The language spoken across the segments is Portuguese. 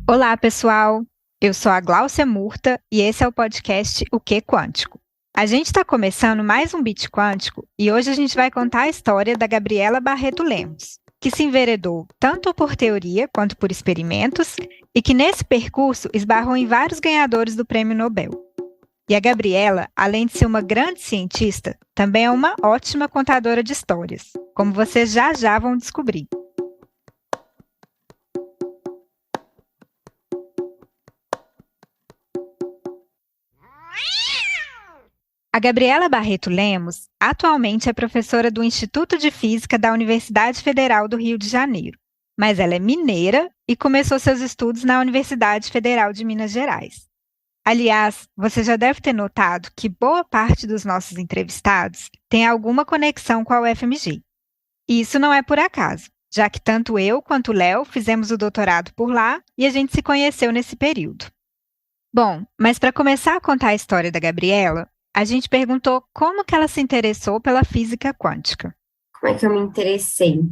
Olá, pessoal! Eu sou a Gláucia Murta e esse é o podcast O Que Quântico. A gente está começando mais um Bit Quântico e hoje a gente vai contar a história da Gabriela Barreto Lemos, que se enveredou tanto por teoria quanto por experimentos e que nesse percurso esbarrou em vários ganhadores do Prêmio Nobel. E a Gabriela, além de ser uma grande cientista, também é uma ótima contadora de histórias, como vocês já vão descobrir. A Gabriela Barreto Lemos atualmente é professora do Instituto de Física da Universidade Federal do Rio de Janeiro, mas ela é mineira e começou seus estudos na Universidade Federal de Minas Gerais. Aliás, você já deve ter notado que boa parte dos nossos entrevistados tem alguma conexão com a UFMG. E isso não é por acaso, já que tanto eu quanto o Léo fizemos o doutorado por lá e a gente se conheceu nesse período. Bom, mas para começar a contar a história da Gabriela, a gente perguntou como que ela se interessou pela física quântica. Como é que eu me interessei?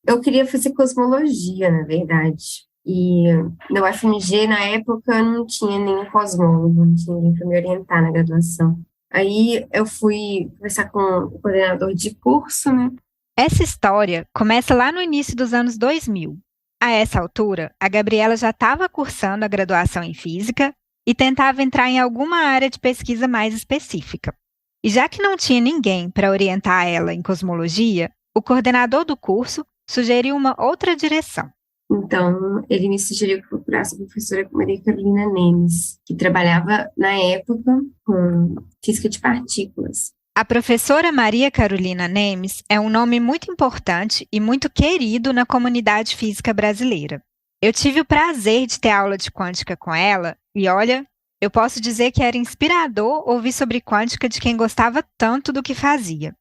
Eu queria fazer cosmologia, na verdade. E na UFMG, na época, não tinha nenhum cosmólogo, não tinha ninguém para me orientar na graduação. Aí eu fui conversar com o coordenador de curso, né? Essa história começa lá no início dos anos 2000. A essa altura, a Gabriela já estava cursando a graduação em física e tentava entrar em alguma área de pesquisa mais específica. E já que não tinha ninguém para orientar ela em cosmologia, o coordenador do curso sugeriu uma outra direção. Então, ele me sugeriu que eu procurasse a professora Maria Carolina Nemes, que trabalhava, na época, com física de partículas. A professora Maria Carolina Nemes é um nome muito importante e muito querido na comunidade física brasileira. Eu tive o prazer de ter aula de quântica com ela e, olha, eu posso dizer que era inspirador ouvir sobre quântica de quem gostava tanto do que fazia.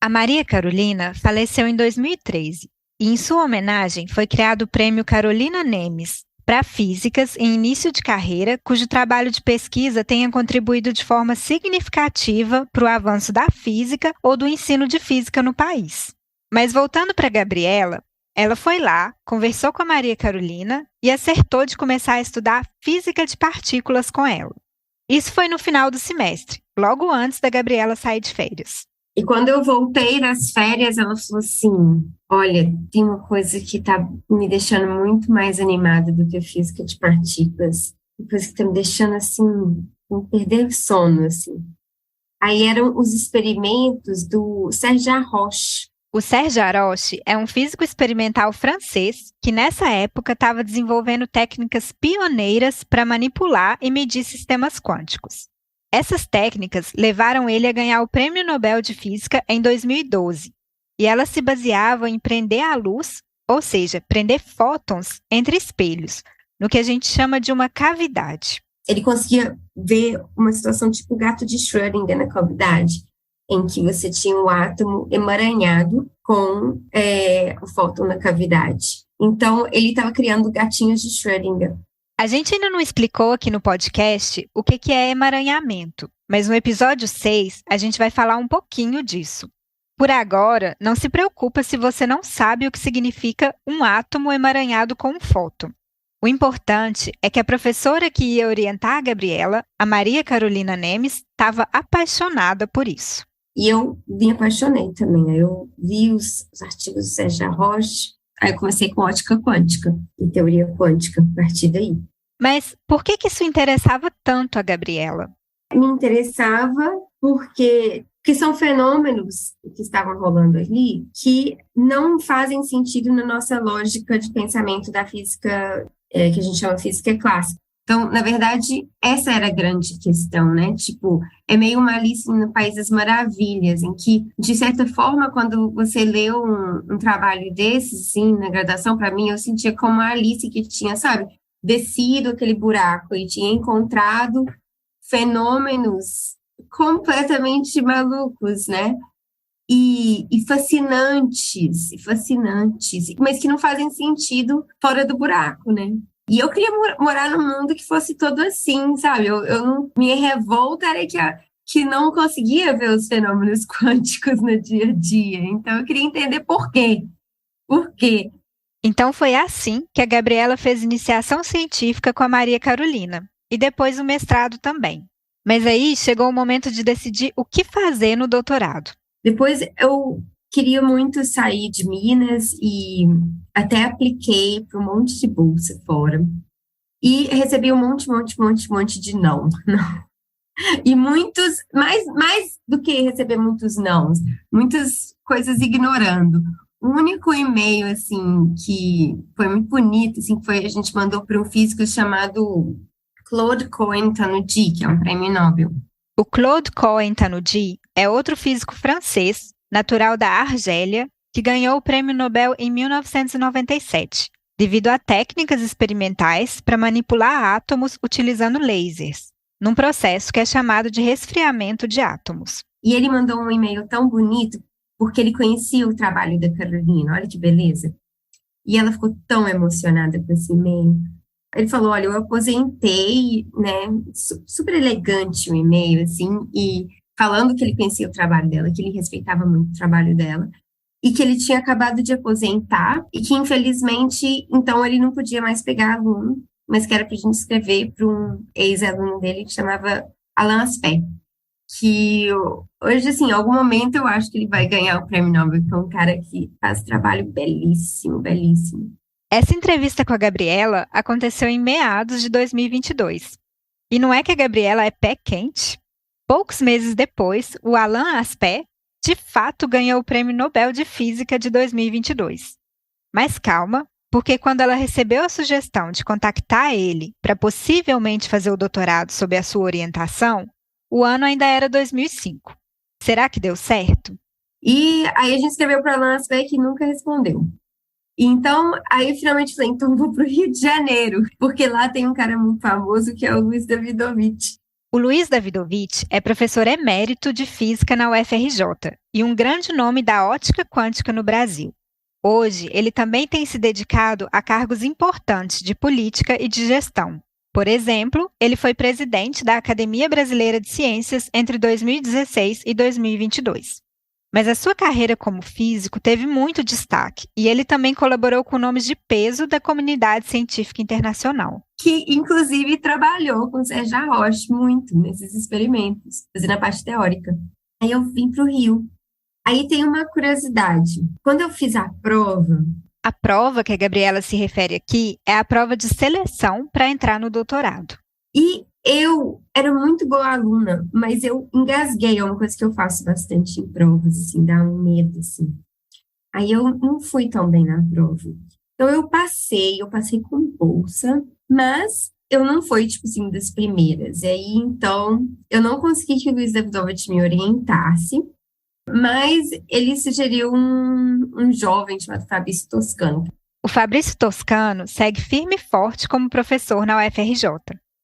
A Maria Carolina faleceu em 2013 e, em sua homenagem, foi criado o Prêmio Carolina Nemes para físicas em início de carreira cujo trabalho de pesquisa tenha contribuído de forma significativa para o avanço da física ou do ensino de física no país. Mas voltando para a Gabriela, ela foi lá, conversou com a Maria Carolina e acertou de começar a estudar física de partículas com ela. Isso foi no final do semestre, logo antes da Gabriela sair de férias. E quando eu voltei das férias, ela falou assim, olha, tem uma coisa que está me deixando muito mais animada do que a física de partículas. Uma coisa que está me deixando, assim, com perder sono, assim. Aí eram os experimentos do Serge Haroche. O Serge Haroche é um físico experimental francês que, nessa época, estava desenvolvendo técnicas pioneiras para manipular e medir sistemas quânticos. Essas técnicas levaram ele a ganhar o Prêmio Nobel de Física em 2012, e elas se baseavam em prender a luz, ou seja, prender fótons entre espelhos, no que a gente chama de uma cavidade. Ele conseguia ver uma situação tipo o gato de Schrödinger na cavidade, em que você tinha um átomo emaranhado com o fóton na cavidade. Então, ele estava criando gatinhos de Schrödinger. A gente ainda não explicou aqui no podcast o que é emaranhamento, mas no episódio 6 a gente vai falar um pouquinho disso. Por agora, não se preocupa se você não sabe o que significa um átomo emaranhado com um fóton. O importante é que a professora que ia orientar a Gabriela, a Maria Carolina Nemes, estava apaixonada por isso. E eu me apaixonei também. Aí eu vi os artigos do Serge Haroche. Aí eu comecei com ótica quântica e teoria quântica, a partir daí. Mas por que isso interessava tanto a Gabriela? Me interessava porque são fenômenos que estavam rolando ali que não fazem sentido na nossa lógica de pensamento da física, que a gente chama física clássica. Então, na verdade, essa era a grande questão, né? Tipo, é meio uma Alice no País das Maravilhas, em que, de certa forma, quando você lê um trabalho desse, assim, na graduação, para mim, eu sentia como a Alice que tinha, sabe, descido aquele buraco e tinha encontrado fenômenos completamente malucos, né? E fascinantes, mas que não fazem sentido fora do buraco, né? E eu queria morar num mundo que fosse todo assim, sabe? Minha revolta era que não conseguia ver os fenômenos quânticos no dia a dia. Então, eu queria entender por quê. Por quê? Então foi assim que a Gabriela fez iniciação científica com a Maria Carolina, e depois o mestrado também. Mas aí chegou o momento de decidir o que fazer no doutorado. Depois eu queria muito sair de Minas e até apliquei para um monte de bolsa fora. E recebi um monte de não. E muitos, mais do que receber muitos nãos, muitas coisas ignorando. O único e-mail, assim, que foi muito bonito, assim, foi a gente mandou para um físico chamado Claude Cohen-Tannoudji, que é um prêmio Nobel. O Claude Cohen-Tannoudji é outro físico francês, natural da Argélia, que ganhou o prêmio Nobel em 1997, devido a técnicas experimentais para manipular átomos utilizando lasers, num processo que é chamado de resfriamento de átomos. E ele mandou um e-mail tão bonito, porque ele conhecia o trabalho da Carolina, olha que beleza. E ela ficou tão emocionada com esse e-mail. Ele falou, olha, eu aposentei, né, super elegante o e-mail, assim, e falando que ele conhecia o trabalho dela, que ele respeitava muito o trabalho dela, e que ele tinha acabado de aposentar, e que, infelizmente, então ele não podia mais pegar aluno, mas que era para a gente escrever para um ex-aluno dele que chamava Alain Aspect, que hoje, assim, em algum momento eu acho que ele vai ganhar o prêmio Nobel, que é um cara que faz trabalho belíssimo, belíssimo. Essa entrevista com a Gabriela aconteceu em meados de 2022. E não é que a Gabriela é pé quente? Poucos meses depois, o Alain Aspect, de fato, ganhou o Prêmio Nobel de Física de 2022. Mas calma, porque quando ela recebeu a sugestão de contactar ele para possivelmente fazer o doutorado sob a sua orientação, o ano ainda era 2005. Será que deu certo? E aí a gente escreveu para Alain Aspect e nunca respondeu. Então, aí eu finalmente falei, então vou para o Rio de Janeiro, porque lá tem um cara muito famoso que é o Luiz Davidovich. O Luiz Davidovich é professor emérito de física na UFRJ e um grande nome da ótica quântica no Brasil. Hoje, ele também tem se dedicado a cargos importantes de política e de gestão. Por exemplo, ele foi presidente da Academia Brasileira de Ciências entre 2016 e 2022. Mas a sua carreira como físico teve muito destaque e ele também colaborou com nomes de peso da comunidade científica internacional. Que, inclusive, trabalhou com Sérgio Roche muito nesses experimentos, fazendo a parte teórica. Aí eu vim para o Rio. Aí tem uma curiosidade. Quando eu fiz a prova que a Gabriela se refere aqui é a prova de seleção para entrar no doutorado. E eu era muito boa aluna, mas eu engasguei, é uma coisa que eu faço bastante em provas, assim, dá um medo, assim. Aí eu não fui tão bem na prova. Então eu passei com bolsa, mas eu não fui, tipo assim, das primeiras. E aí, então, eu não consegui que o Luiz Davidovich me orientasse, mas ele sugeriu um jovem chamado Fabrício Toscano. O Fabrício Toscano segue firme e forte como professor na UFRJ.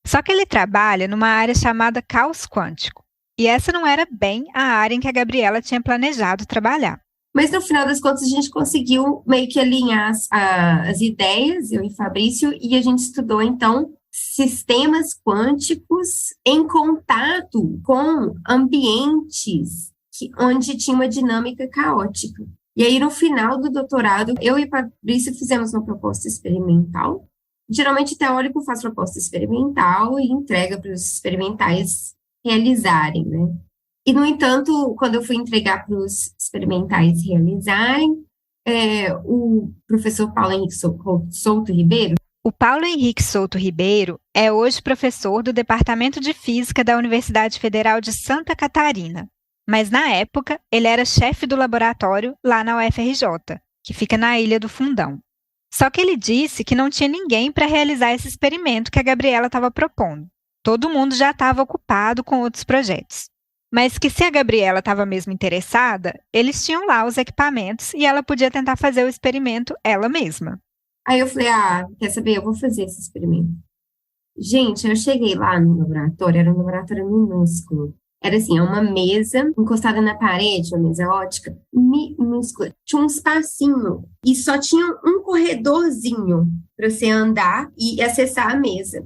Só que ele trabalha numa área chamada caos quântico. E essa não era bem a área em que a Gabriela tinha planejado trabalhar. Mas no final das contas a gente conseguiu meio que alinhar as ideias, eu e Fabrício, e a gente estudou então sistemas quânticos em contato com ambientes onde tinha uma dinâmica caótica. E aí no final do doutorado, eu e Fabrício fizemos uma proposta experimental. Geralmente, o teórico faz proposta experimental e entrega para os experimentais realizarem, né? E, no entanto, quando eu fui entregar para os experimentais realizarem, o professor Paulo Henrique Souto Ribeiro... O Paulo Henrique Souto Ribeiro é hoje professor do Departamento de Física da Universidade Federal de Santa Catarina. Mas, na época, ele era chefe do laboratório lá na UFRJ, que fica na Ilha do Fundão. Só que ele disse que não tinha ninguém para realizar esse experimento que a Gabriela estava propondo. Todo mundo já estava ocupado com outros projetos. Mas que se a Gabriela estava mesmo interessada, eles tinham lá os equipamentos e ela podia tentar fazer o experimento ela mesma. Aí eu falei, quer saber? Eu vou fazer esse experimento. Gente, eu cheguei lá no laboratório, era um laboratório minúsculo. Era assim, uma mesa encostada na parede, uma mesa ótica, minúscula. Tinha um espacinho e só tinha um corredorzinho para você andar e acessar a mesa.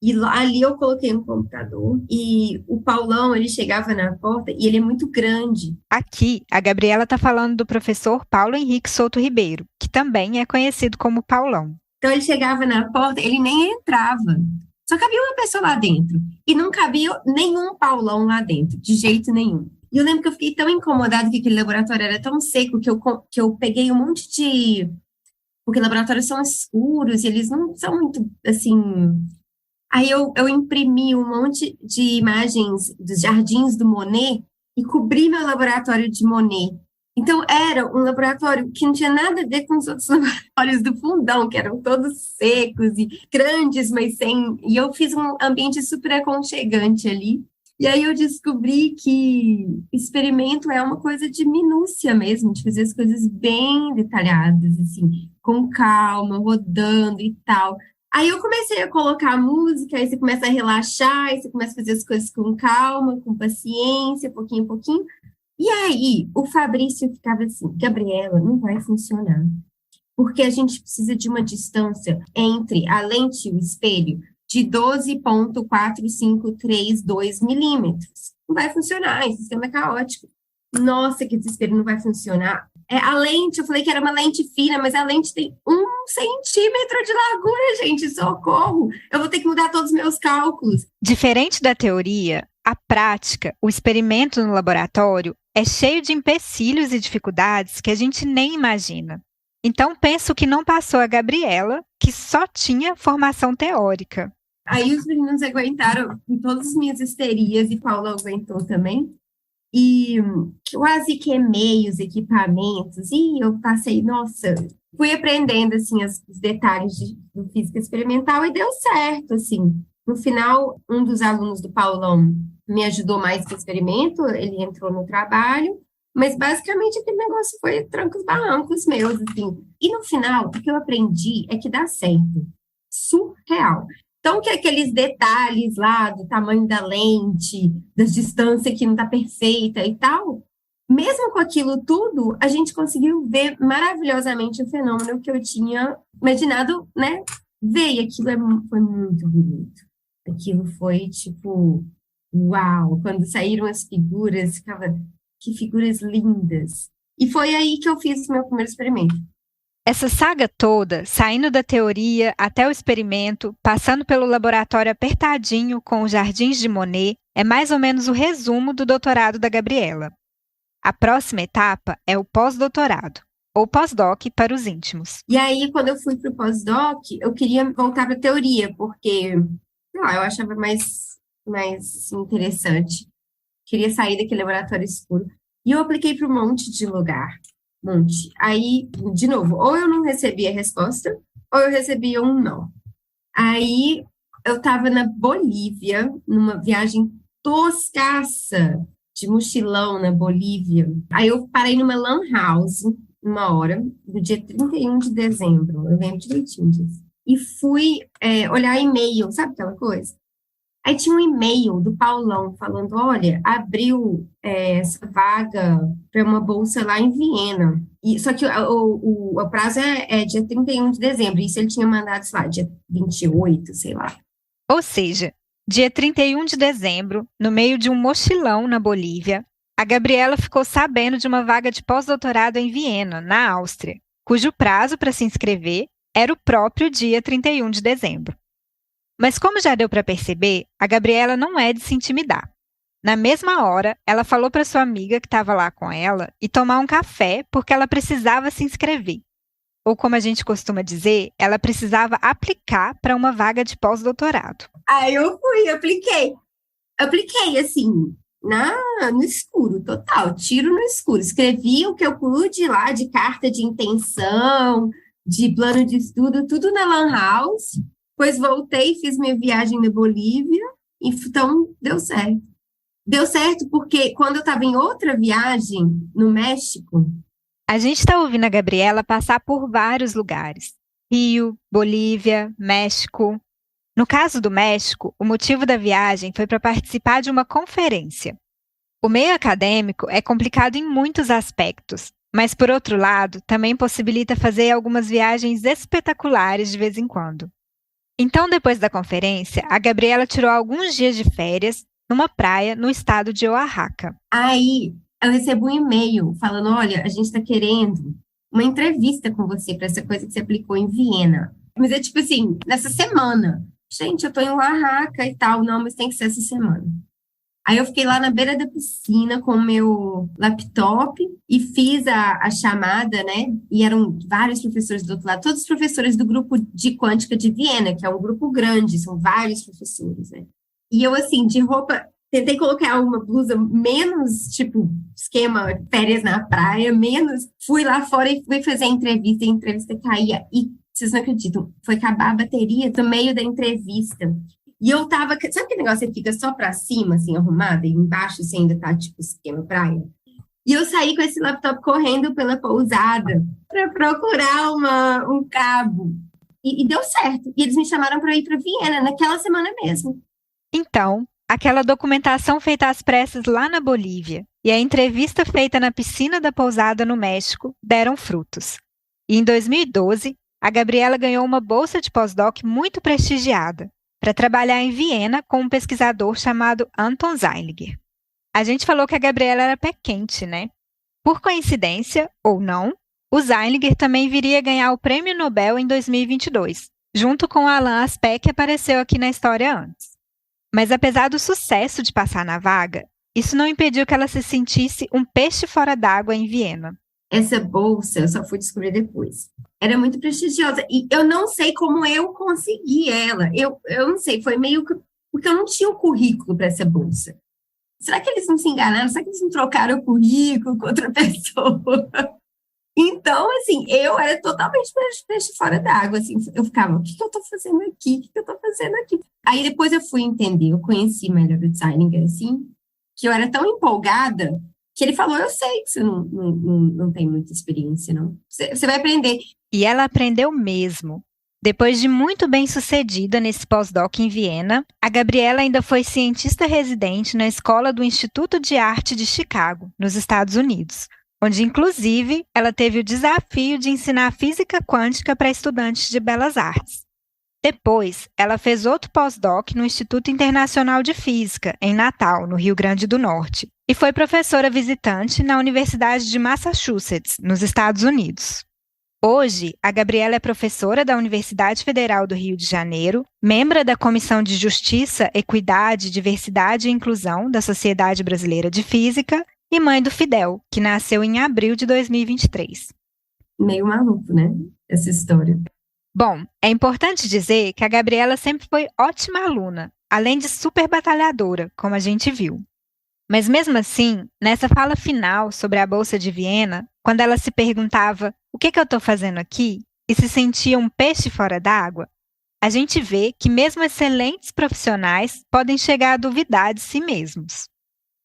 E ali eu coloquei um computador e o Paulão, ele chegava na porta e ele é muito grande. Aqui, a Gabriela está falando do professor Paulo Henrique Souto Ribeiro, que também é conhecido como Paulão. Então ele chegava na porta, ele nem entrava. Só cabia uma pessoa lá dentro. E não cabia nenhum Paulão lá dentro, de jeito nenhum. E eu lembro que eu fiquei tão incomodada que aquele laboratório era tão seco que eu peguei um monte de. Porque laboratórios são escuros e eles não são muito, assim. Aí eu imprimi um monte de imagens dos jardins do Monet e cobri meu laboratório de Monet. Então, era um laboratório que não tinha nada a ver com os outros laboratórios do fundão, que eram todos secos e grandes, mas sem. E eu fiz um ambiente super aconchegante ali. E aí eu descobri que experimento é uma coisa de minúcia mesmo, de fazer as coisas bem detalhadas, assim, com calma, rodando e tal. Aí eu comecei a colocar música, aí você começa a relaxar, aí você começa a fazer as coisas com calma, com paciência, pouquinho a pouquinho. E aí, o Fabrício ficava assim, Gabriela, não vai funcionar, porque a gente precisa de uma distância entre a lente e o espelho de 12,4532 milímetros. Não vai funcionar, esse sistema é caótico. Nossa, que desespero, não vai funcionar. A lente, eu falei que era uma lente fina, mas a lente tem 1 centímetro de largura, gente, socorro! Eu vou ter que mudar todos os meus cálculos. Diferente da teoria, a prática, o experimento no laboratório, é cheio de empecilhos e dificuldades que a gente nem imagina. Então, penso que não passou a Gabriela, que só tinha formação teórica. Aí os meninos aguentaram em todas as minhas histerias e Paulo aguentou também. E quase queimei os equipamentos. E eu passei, nossa, fui aprendendo, assim, os detalhes do física experimental e deu certo, assim. No final, um dos alunos do Paulão me ajudou mais com o experimento, ele entrou no trabalho, mas basicamente aquele negócio foi trancos barrancos meus, assim. E no final, o que eu aprendi é que dá certo. Surreal. Então, que aqueles detalhes lá do tamanho da lente, da distância que não está perfeita e tal, mesmo com aquilo tudo, a gente conseguiu ver maravilhosamente o fenômeno que eu tinha imaginado, né? Ver, e aquilo foi muito bonito. Aquilo foi tipo, uau! Quando saíram as figuras, ficava, que figuras lindas. E foi aí que eu fiz o meu primeiro experimento. Essa saga toda, saindo da teoria até o experimento, passando pelo laboratório apertadinho com os jardins de Monet, é mais ou menos o resumo do doutorado da Gabriela. A próxima etapa é o pós-doutorado, ou pós-doc para os íntimos. E aí, quando eu fui para o pós-doc, eu queria voltar para a teoria, porque sei lá, eu achava mais assim, interessante. Queria sair daquele laboratório escuro. E eu apliquei para um monte de lugar. Monte. Aí, de novo, ou eu não recebia resposta, ou eu recebia um não. Aí, eu estava na Bolívia, numa viagem toscaça de mochilão na Bolívia. Aí, eu parei numa lan house, uma hora, no dia 31 de dezembro. Eu lembro direitinho disso. E fui olhar e-mail, sabe aquela coisa? Aí tinha um e-mail do Paulão falando, olha, abriu essa vaga para uma bolsa lá em Viena. Só que o prazo é dia 31 de dezembro. Isso ele tinha mandado, sei lá, dia 28, sei lá. Ou seja, dia 31 de dezembro, no meio de um mochilão na Bolívia, a Gabriela ficou sabendo de uma vaga de pós-doutorado em Viena, na Áustria, cujo prazo para se inscrever era o próprio dia 31 de dezembro. Mas como já deu para perceber, a Gabriela não é de se intimidar. Na mesma hora, ela falou para sua amiga que estava lá com ela ir tomar um café porque ela precisava se inscrever. Ou como a gente costuma dizer, ela precisava aplicar para uma vaga de pós-doutorado. Aí eu fui, apliquei. Apliquei, assim, no escuro, total, tiro no escuro. Escrevi o que eu pude lá de carta de intenção, de plano de estudo, tudo na Lan House. Depois voltei, fiz minha viagem na Bolívia, então deu certo. Deu certo porque quando eu estava em outra viagem no México... A gente está ouvindo a Gabriela passar por vários lugares. Rio, Bolívia, México. No caso do México, o motivo da viagem foi para participar de uma conferência. O meio acadêmico é complicado em muitos aspectos, mas, por outro lado, também possibilita fazer algumas viagens espetaculares de vez em quando. Então, depois da conferência, a Gabriela tirou alguns dias de férias numa praia no estado de Oaxaca. Aí eu recebo um e-mail falando: olha, a gente está querendo uma entrevista com você para essa coisa que você aplicou em Viena. Mas é tipo assim, nessa semana. Gente, eu tô em Oaxaca e tal. Não, mas tem que ser essa semana. Aí eu fiquei lá na beira da piscina com o meu laptop e fiz a chamada, né? E eram vários professores do outro lado, todos os professores do grupo de quântica de Viena, que é um grupo grande, são vários professores, né? E eu, assim, de roupa, tentei colocar uma blusa menos, tipo, esquema férias na praia, menos. Fui lá fora e fui fazer a entrevista caía. E vocês não acreditam, foi acabar a bateria no meio da entrevista. E eu tava, sabe aquele negócio que fica só pra cima, assim, arrumada, e embaixo você ainda tá, tipo, esquema praia? E eu saí com esse laptop correndo pela pousada para procurar um cabo. E deu certo. E eles me chamaram para ir para Viena naquela semana mesmo. Então, aquela documentação feita às pressas lá na Bolívia e a entrevista feita na piscina da pousada no México deram frutos. E em 2012, a Gabriela ganhou uma bolsa de pós-doc muito prestigiada para trabalhar em Viena com um pesquisador chamado Anton Zeilinger. A gente falou que a Gabriela era pé quente, né? Por coincidência, ou não, o Zeilinger também viria ganhar o Prêmio Nobel em 2022, junto com Alain Aspect, que apareceu aqui na história antes. Mas apesar do sucesso de passar na vaga, isso não impediu que ela se sentisse um peixe fora d'água em Viena. Essa bolsa eu só fui descobrir depois. Era muito prestigiosa. E eu não sei como eu consegui ela. Eu não sei, foi meio que. Porque eu não tinha o currículo para essa bolsa. Será que eles não se enganaram? Será que eles não trocaram o currículo com outra pessoa? Então, assim, eu era totalmente peixe fora d'água, assim, eu ficava, o que eu tô fazendo aqui? O que eu tô fazendo aqui? Aí depois eu fui entender, eu conheci melhor o Zeilinger, assim, que eu era tão empolgada, que ele falou, eu sei que você não tem muita experiência, não. Você vai aprender. E ela aprendeu mesmo. Depois de muito bem sucedida nesse pós-doc em Viena, a Gabriela ainda foi cientista residente na Escola do Instituto de Arte de Chicago, nos Estados Unidos, onde, inclusive, ela teve o desafio de ensinar física quântica para estudantes de belas artes. Depois, ela fez outro pós-doc no Instituto Internacional de Física, em Natal, no Rio Grande do Norte, e foi professora visitante na Universidade de Massachusetts, nos Estados Unidos. Hoje, a Gabriela é professora da Universidade Federal do Rio de Janeiro, membro da Comissão de Justiça, Equidade, Diversidade e Inclusão da Sociedade Brasileira de Física e mãe do Fidel, que nasceu em abril de 2023. Meio maluco, né? Essa história. Bom, é importante dizer que a Gabriela sempre foi ótima aluna, além de super batalhadora, como a gente viu. Mas mesmo assim, nessa fala final sobre a Bolsa de Viena, quando ela se perguntava o que eu estou fazendo aqui e se sentia um peixe fora d'água, a gente vê que mesmo excelentes profissionais podem chegar a duvidar de si mesmos.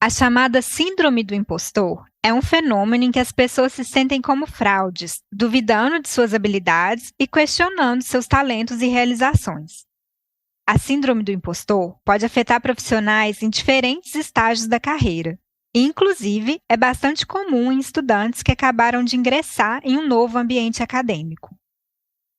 A chamada síndrome do impostor é um fenômeno em que as pessoas se sentem como fraudes, duvidando de suas habilidades e questionando seus talentos e realizações. A síndrome do impostor pode afetar profissionais em diferentes estágios da carreira. E, inclusive, é bastante comum em estudantes que acabaram de ingressar em um novo ambiente acadêmico.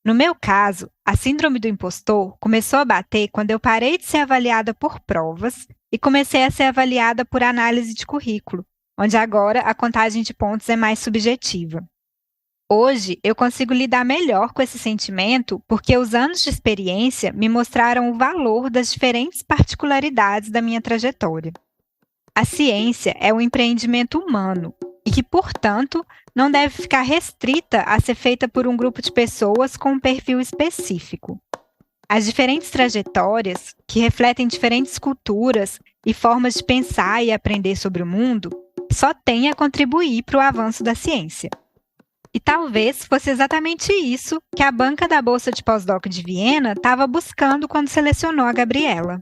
No meu caso, a síndrome do impostor começou a bater quando eu parei de ser avaliada por provas e comecei a ser avaliada por análise de currículo, onde agora a contagem de pontos é mais subjetiva. Hoje, eu consigo lidar melhor com esse sentimento porque os anos de experiência me mostraram o valor das diferentes particularidades da minha trajetória. A ciência é um empreendimento humano e que, portanto, não deve ficar restrita a ser feita por um grupo de pessoas com um perfil específico. As diferentes trajetórias, que refletem diferentes culturas e formas de pensar e aprender sobre o mundo, só têm a contribuir para o avanço da ciência. E talvez fosse exatamente isso que a banca da Bolsa de Pós-Doc de Viena estava buscando quando selecionou a Gabriela.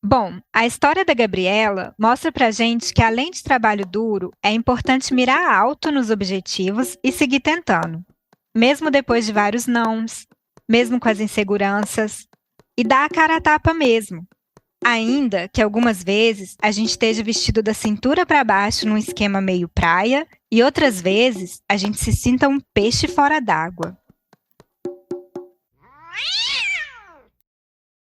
Bom, a história da Gabriela mostra pra gente que, além de trabalho duro, é importante mirar alto nos objetivos e seguir tentando, mesmo depois de vários nãos, mesmo com as inseguranças, e dar a cara a tapa mesmo. Ainda que algumas vezes a gente esteja vestido da cintura para baixo num esquema meio praia, e outras vezes a gente se sinta um peixe fora d'água.